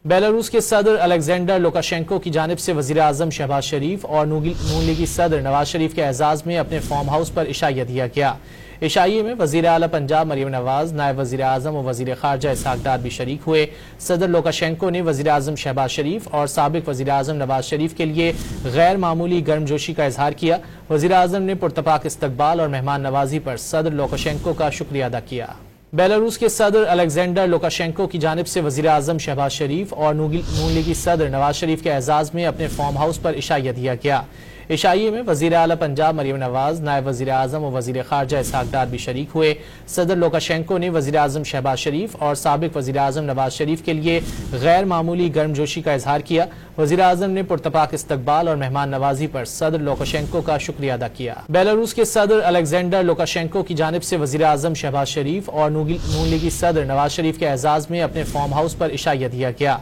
Belarus کے صدر Alexander Lukashenko کی جانب سے وزیر اعظم شہباز شریف اور نون لیگی صدر نواز شریف کے اعزاز میں اپنے فارم ہاؤس پر عشائیہ دیا گیا۔ عشائیے میں وزیر اعلیٰ پنجاب مریم نواز، نائب وزیر اعظم و وزیر خارجہ اسحاق ڈار بھی شریک ہوئے۔ صدر لوکاشینکو نے وزیر اعظم شہباز شریف اور سابق وزیر اعظم نواز شریف کے لیے غیر معمولی گرمجوشی کا اظہار کیا۔ وزیر اعظم نے پرتپاک استقبال اور مہمان نوازی پر صدر لوکاشینکو کا شکریہ ادا کیا۔ بیلاروس کے صدر الیگزینڈر لوکاشینکو کی جانب سے وزیر اعظم شہباز شریف اور نون لیگی صدر نواز شریف کے اعزاز میں اپنے فارم ہاؤس پر عشائیہ دیا گیا۔ عشائیے میں وزیر اعلیٰ پنجاب مریم نواز، نائب وزیر اعظم و وزیر خارجہ اسحاق ڈار بھی شریک ہوئے۔ صدر لوکاشینکو نے وزیر اعظم شہباز شریف اور سابق وزیر اعظم نواز شریف کے لیے غیر معمولی گرمجوشی کا اظہار کیا۔ وزیر اعظم نے پرتپاک استقبال اور مہمان نوازی پر صدر لوکاشینکو کا شکریہ ادا کیا۔ بیلاروس کے صدر الیگزینڈر لوکاشینکو کی جانب سے وزیر اعظم شہباز شریف اور نون لیگی صدر نواز شریف کے اعزاز میں اپنے فارم ہاؤس پر عشائیہ دیا گیا۔